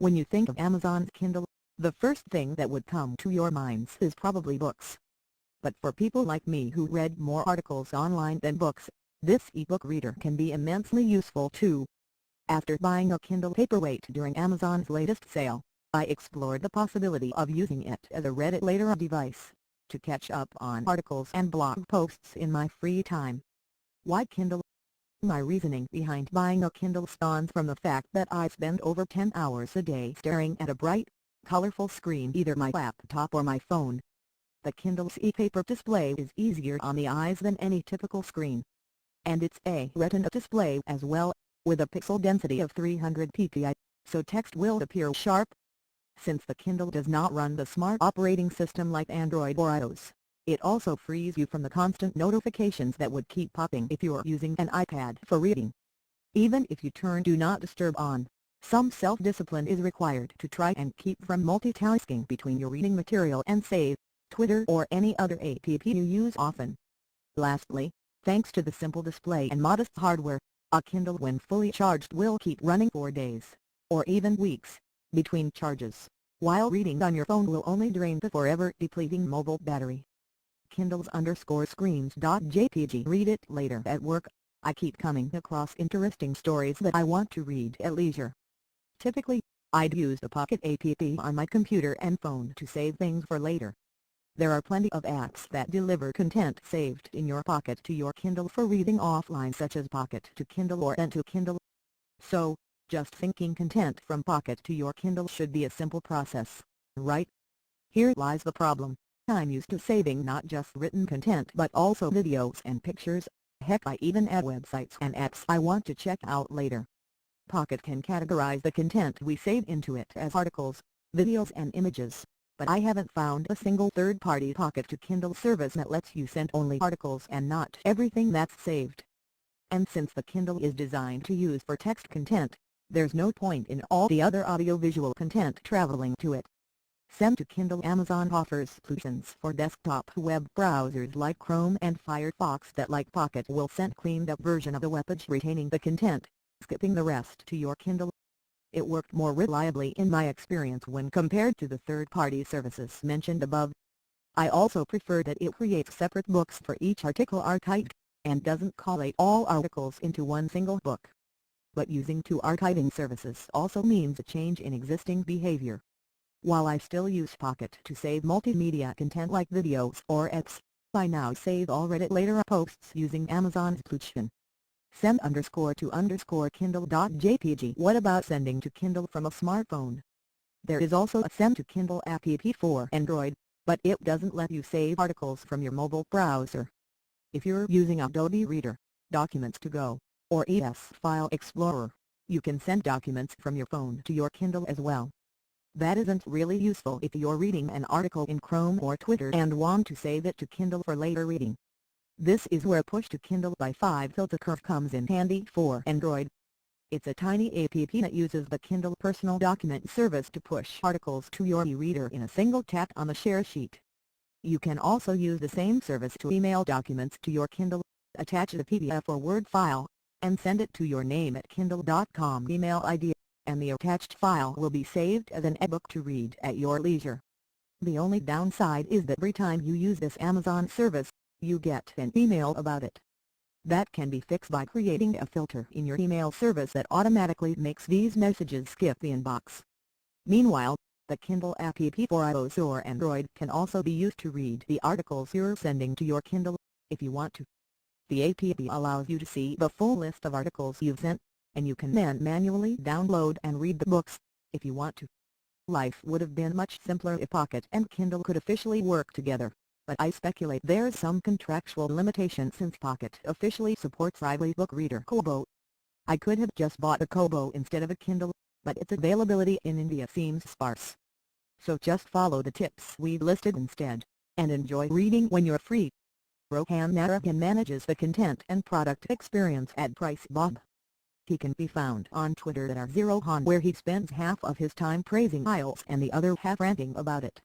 When you think of Amazon's Kindle, the first thing that would come to your minds is probably books. But for people like me who read more articles online than books, this ebook reader can be immensely useful too. After buying a Kindle Paperweight during Amazon's latest sale, I explored the possibility of using it as a read it later device, to catch up on articles and blog posts in my free time. Why Kindle? My reasoning behind buying a Kindle spawns from the fact that I spend over 10 hours a day staring at a bright, colorful screen, either my laptop or my phone. The Kindle's e-paper display is easier on the eyes than any typical screen. And it's a Retina display as well, with a pixel density of 300 ppi, so text will appear sharp. Since the Kindle does not run the smart operating system like Android or iOS, it also frees you from the constant notifications that would keep popping if you're using an iPad for reading. Even if you turn Do Not Disturb on, some self-discipline is required to try and keep from multitasking between your reading material and save, Twitter or any other app you use often. Lastly, thanks to the simple display and modest hardware, a Kindle when fully charged will keep running for days, or even weeks, between charges, while reading on your phone will only drain the forever depleting mobile battery. Kindles_screens.jpg Read it later at work. I keep coming across interesting stories that I want to read at leisure. Typically, I'd use the Pocket app on my computer and phone to save things for later. There are plenty of apps that deliver content saved in your Pocket to your Kindle for reading offline, such as Pocket to Kindle or End to Kindle. So, just syncing content from Pocket to your Kindle should be a simple process, right? Here lies the problem. I'm used to saving not just written content but also videos and pictures. Heck, I even add websites and apps I want to check out later. Pocket can categorize the content we save into it as articles, videos and images, but I haven't found a single third-party Pocket to Kindle service that lets you send only articles and not everything that's saved. And since the Kindle is designed to use for text content, there's no point in all the other audio-visual content traveling to it. Send to Kindle. Amazon offers solutions for desktop web browsers like Chrome and Firefox that, like Pocket, will send cleaned-up version of the web page retaining the content, skipping the rest to your Kindle. It worked more reliably in my experience when compared to the third-party services mentioned above. I also prefer that it creates separate books for each article archived, and doesn't collate all articles into one single book. But using two archiving services also means a change in existing behavior. While I still use Pocket to save multimedia content like videos or apps, I now save all read it later posts using Amazon's solution. Send_to_Kindle.jpg What about sending to Kindle from a smartphone? There is also a Send to Kindle app for Android, but it doesn't let you save articles from your mobile browser. If you're using Adobe Reader, Documents to Go, or ES File Explorer, you can send documents from your phone to your Kindle as well. That isn't really useful if you're reading an article in Chrome or Twitter and want to save it to Kindle for later reading. This is where Push to Kindle by 5 Filter Curve comes in handy for Android. It's a tiny app that uses the Kindle Personal Document service to push articles to your e-reader in a single tap on the share sheet. You can also use the same service to email documents to your Kindle, attach the PDF or Word file, and send it to your name@kindle.com email ID, and the attached file will be saved as an ebook to read at your leisure. The only downside is that every time you use this Amazon service, you get an email about it. That can be fixed by creating a filter in your email service that automatically makes these messages skip the inbox. Meanwhile, the Kindle app for iOS or Android can also be used to read the articles you're sending to your Kindle, if you want to. The app allows you to see the full list of articles you've sent, and you can then manually download and read the books, if you want to. Life would have been much simpler if Pocket and Kindle could officially work together, but I speculate there's some contractual limitation since Pocket officially supports Lively Book Reader Kobo. I could have just bought a Kobo instead of a Kindle, but its availability in India seems sparse. So just follow the tips we've listed instead, and enjoy reading when you're free. Rohan Narayan manages the content and product experience at Price Bob. He can be found on Twitter at @RZerohan, where he spends half of his time praising iOS and the other half ranting about it.